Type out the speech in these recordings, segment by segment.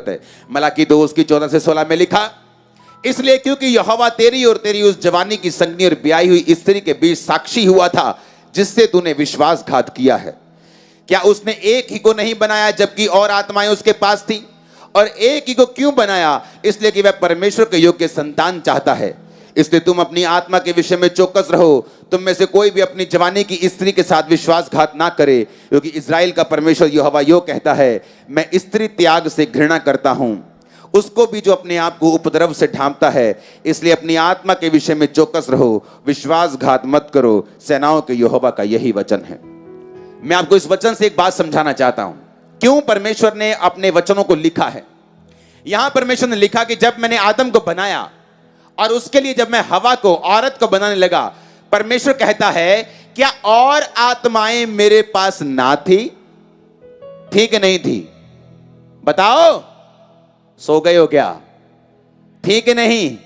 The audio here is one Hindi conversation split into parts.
जरूरत है। मलाकी 2 उसकी 14 से 16 में लिखा, इसलिए क्योंकि यहोवा तेरी और तेरी उस जवानी की संगनी और ब्याही हुई स्त्री के बीच साक्षी हुआ था, जिससे तूने विश्वासघात किया है। क्या उसने एक ही को नहीं बनाया जबकि और आत्माएं उसके पास थी? और एक ही को क्यों बनाया? इसलिए कि वह परमेश्वर के योग्य संतान चाहता है। इसलिए तुम अपनी आत्मा के विषय में चौकस रहो, तुम में से कोई भी अपनी जवानी की स्त्री के साथ विश्वासघात ना करे, क्योंकि इस्राएल का परमेश्वर यहोवा यो कहता है, मैं स्त्री त्याग से घृणा करता हूं, उसको भी जो अपने आप को उपद्रव से ढांपता है। इसलिए अपनी आत्मा के विषय में चौकस रहो, विश्वासघात मत करो, सेनाओं के यहोवा का यही वचन है। मैं आपको इस वचन से एक बात समझाना चाहता हूं, क्यों परमेश्वर ने अपने वचनों को लिखा है। यहां परमेश्वर ने लिखा कि जब मैंने आदम को बनाया और उसके लिए जब मैं हवा को, औरत को बनाने लगा, परमेश्वर कहता है, क्या और आत्माएं मेरे पास ना थी? थी कि नहीं थी? बताओ, सो गए हो क्या? थी कि नहीं?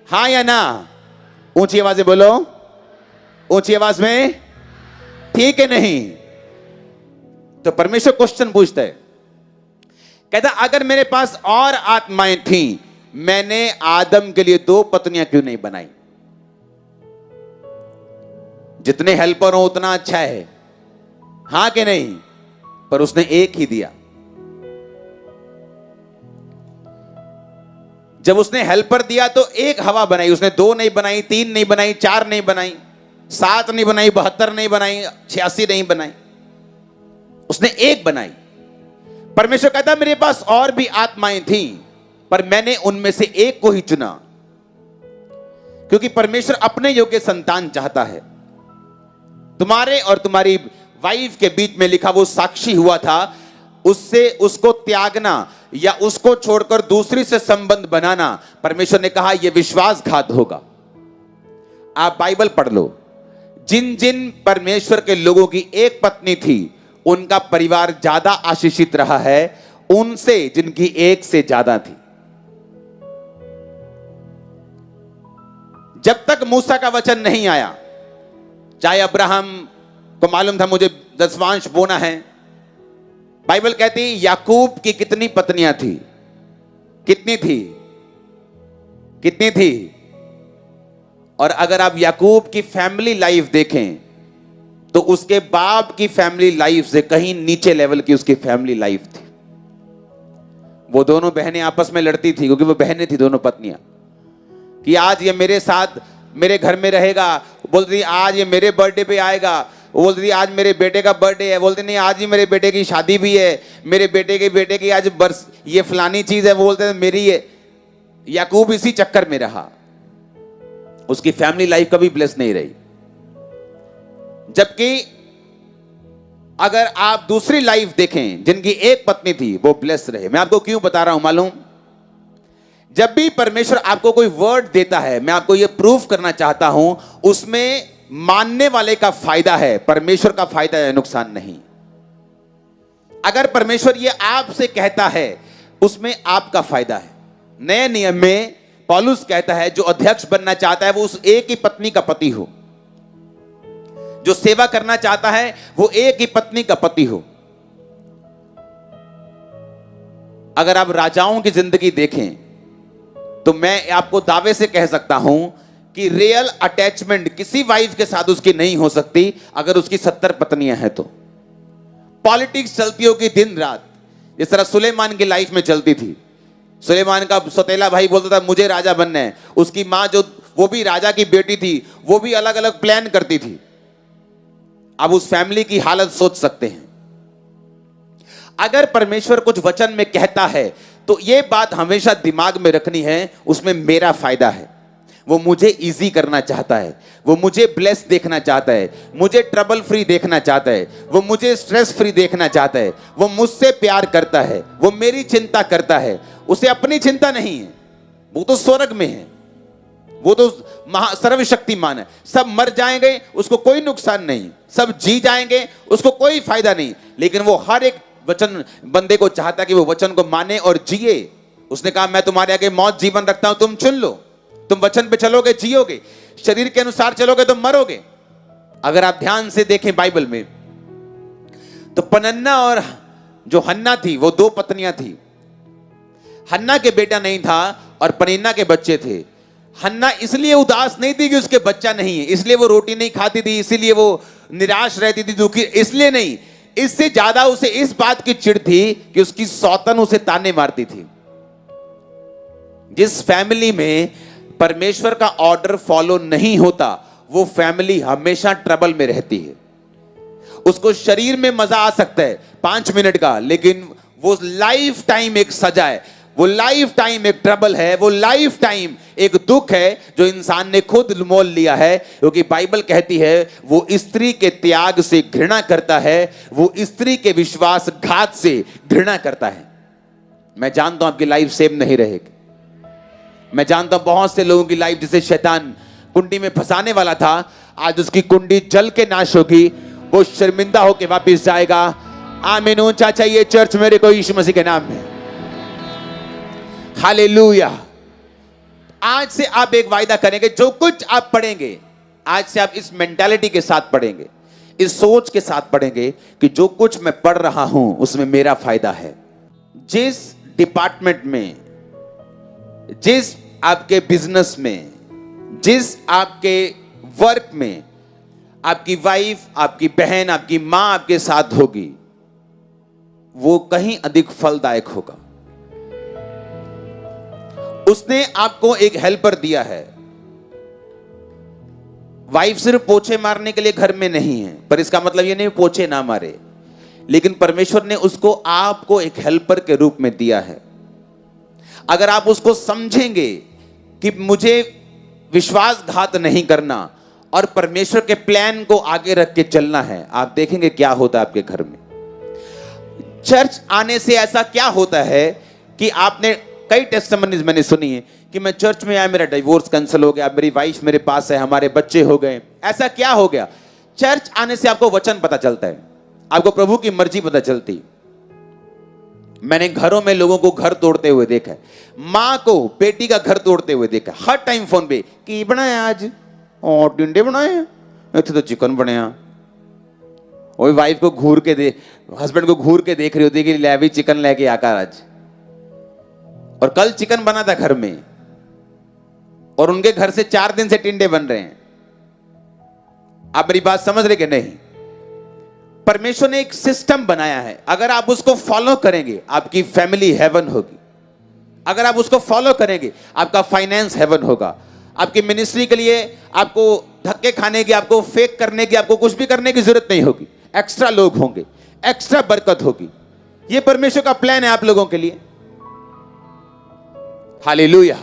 हां या ना? ऊंची आवाज में बोलो, ऊंची आवाज में, थी कि नहीं? तो परमेश्वर क्वेश्चन पूछता है, कहता अगर मेरे पास और आत्माएं थी, मैंने आदम के लिए 2 पत्नियां क्यों नहीं बनाई? जितने हेल्पर हो उतना अच्छा है, हां कि नहीं? पर उसने एक ही दिया। जब उसने हेल्पर दिया तो एक हवा बनाई, उसने 2 नहीं बनाई, 3 नहीं बनाई, 4 नहीं बनाई, 7 नहीं बनाई, 72 नहीं बनाई, 86 नहीं बनाई, उसने एक बनाई। परमेश्वर कहता मेरे पास और भी आत्माएं थी, पर मैंने उनमें से एक को ही चुना, क्योंकि परमेश्वर अपने योग्य संतान चाहता है। तुम्हारे और तुम्हारी वाइफ के बीच में लिखा वो साक्षी हुआ था, उससे उसको त्यागना या उसको छोड़कर दूसरी से संबंध बनाना, परमेश्वर ने कहा यह विश्वासघात होगा। आप बाइबल पढ़ लो, जिन जिन परमेश्वर के लोगों की एक पत्नी थी, उनका परिवार ज्यादा आशीषित रहा है उनसे जिनकी एक से ज्यादा थी। जब तक मूसा का वचन नहीं आया, चाहे अब्राहम को मालूम था मुझे दशवांश बोना है, बाइबल कहती याकूब की कितनी पत्नियां थी? कितनी थी? कितनी थी? और अगर आप याकूब की फैमिली लाइफ देखें तो उसके बाप की फैमिली लाइफ से कहीं नीचे लेवल की उसकी फैमिली लाइफ थी। वो दोनों बहनें आपस में लड़ती थी, क्योंकि वो बहनें थी दोनों पत्नियां, कि आज ये मेरे साथ मेरे घर में रहेगा, बोलती थी आज ये मेरे बर्थडे पे आएगा, वो बोलती थी आज मेरे बेटे का बर्थडे है, बोलते नहीं आज ही मेरे बेटे की शादी भी है, मेरे बेटे की आज बरस, ये फलानी चीज है, वो बोलते थे मेरी है। याकूब इसी चक्कर में रहा, उसकी फैमिली लाइफ कभी ब्लेस नहीं रही। जबकि अगर आप दूसरी लाइफ देखें जिनकी एक पत्नी थी, वो ब्लेस रहे। मैं आपको क्यों बता रहा हूं मालूम? जब भी परमेश्वर आपको कोई वर्ड देता है, मैं आपको यह प्रूफ करना चाहता हूं, उसमें मानने वाले का फायदा है, परमेश्वर का फायदा है, नुकसान नहीं। अगर परमेश्वर यह आपसे कहता है, उसमें आपका फायदा है। नए नियम में पौलुस कहता है जो अध्यक्ष बनना चाहता है वो उस एक ही पत्नी का पति हो, जो सेवा करना चाहता है वो एक ही पत्नी का पति हो। अगर आप राजाओं की जिंदगी देखें तो मैं आपको दावे से कह सकता हूं कि रियल अटैचमेंट किसी वाइफ के साथ उसकी नहीं हो सकती अगर उसकी 70 पत्नियां हैं तो। पॉलिटिक्स चलती होगी दिन रात, जिस तरह सुलेमान की लाइफ में चलती थी। सुलेमान का सौतेला भाई बोलता था मुझे राजा बनना है, उसकी मां जो वो भी राजा की बेटी थी, वो भी अलग अलग प्लान करती थी। अब उस फैमिली की हालत सोच सकते हैं। अगर परमेश्वर कुछ वचन में कहता है तो यह बात हमेशा दिमाग में रखनी है, उसमें मेरा फायदा है। वो मुझे इजी करना चाहता है, वो मुझे ब्लेस देखना चाहता है, मुझे ट्रबल फ्री देखना चाहता है, वो मुझे स्ट्रेस फ्री देखना चाहता है, वो मुझसे प्यार करता है, वो मेरी चिंता करता है। उसे अपनी चिंता नहीं है, वो तो स्वर्ग में है, वो तो सर्वशक्तिमान है। सब मर जाएंगे उसको कोई नुकसान नहीं, सब जी जाएंगे उसको कोई फायदा नहीं, लेकिन वो हर एक वचन बंदे को चाहता है कि वो वचन को माने और जिए। उसने कहा मैं तुम्हारे आगे मौत जीवन रखता हूं, तुम चुन लो। तुम वचन पे चलोगे जियोगे, शरीर के अनुसार चलोगे तो मरोगे। अगर आप ध्यान से देखें बाइबल में तो पनन्ना और जो हन्ना थी वो 2 पत्नियां थी। हन्ना के बेटा नहीं था और पनीन्ना के बच्चे थे। हन्ना इसलिए उदास नहीं थी कि उसके बच्चा नहीं है, इसलिए वो रोटी नहीं खाती थी, इसीलिए वो निराश रहती थी, दुखी, इसलिए नहीं। इससे ज्यादा उसे इस बात की चिढ़ थी कि उसकी सौतन उसे ताने मारती थी। जिस फैमिली में परमेश्वर का ऑर्डर फॉलो नहीं होता, वो फैमिली हमेशा ट्रबल में रहती है। उसको शरीर में मजा आ सकता है 5 मिनट का, लेकिन वो लाइफ टाइम एक सजा है, वो लाइफ टाइम एक ट्रबल है, वो लाइफ टाइम एक दुख है जो इंसान ने खुद मोल लिया है। क्योंकि बाइबल कहती है वो स्त्री के त्याग से घृणा करता है, वो स्त्री के विश्वासघात से घृणा करता है। मैं जानता हूं आपकी लाइफ सेम नहीं रहेगी। मैं जानता हूं बहुत से लोगों की लाइफ जिसे शैतान कुंडी में फंसाने वाला था, आज उसकी कुंडी जल के नाश होगी, वो शर्मिंदा होकर वापस जाएगा। आमीन। ऊंचा चाहिए चर्च मेरे को यीशु मसीह के नाम में। हालेलुया। आज से आप एक वायदा करेंगे, जो कुछ आप पढ़ेंगे आज से आप इस मेंटालिटी के साथ पढ़ेंगे, इस सोच के साथ पढ़ेंगे कि जो कुछ मैं पढ़ रहा हूं उसमें मेरा फायदा है। जिस डिपार्टमेंट में, जिस आपके बिजनेस में, जिस आपके वर्क में आपकी वाइफ, आपकी बहन, आपकी मां आपके साथ होगी, वो कहीं अधिक फलदायक होगा। उसने आपको एक हेल्पर दिया है। वाइफ सिर्फ पोछे मारने के लिए घर में नहीं है, पर इसका मतलब ये नहीं पोछे ना मारे, लेकिन परमेश्वर ने उसको आपको एक हेल्पर के रूप में दिया है। अगर आप उसको समझेंगे कि मुझे विश्वासघात नहीं करना और परमेश्वर के प्लान को आगे रख के चलना है, आप देखेंगे क्या होता है आपके घर में। चर्च आने से ऐसा क्या होता है कि आपने कई टेस्टिमनीज मैंने सुनी है कि मैं चर्च में आया, मेरा डिवोर्स कैंसिल हो गया, मेरी वाइफ मेरे पास है, हमारे बच्चे हो गए। ऐसा क्या हो गया? चर्च आने से आपको वचन पता चलता है, आपको प्रभु की मर्जी पता चलती। मैंने घरों में लोगों को घर तोड़ते हुए देखा है, मां को बेटी का घर तोड़ते हुए देखा। हर टाइम फोन पे की बनाया आज, और टिंडे बनाए, इतने तो चिकन बनाया। वही वाइफ को घूर के दे, हस्बैंड को घूर के देख रही होती कि ले भी चिकन लेके आकर आज, और कल चिकन बना था घर में, और उनके घर से 4 दिन से टिंडे बन रहे हैं। आप मेरी बात समझ रहे कि नहीं? परमेश्वर ने एक सिस्टम बनाया है, अगर आप उसको फॉलो करेंगे आपकी फैमिली हेवन होगी। अगर आप उसको फॉलो करेंगे आपका फाइनेंस हेवन होगा। आपकी मिनिस्ट्री के लिए आपको धक्के खाने की, आपको फेक करने की, आपको कुछ भी करने की जरूरत नहीं होगी। एक्स्ट्रा लोग होंगे, एक्स्ट्रा बरकत होगी। यह परमेश्वर का प्लान है आप लोगों के लिए। हालेलुया।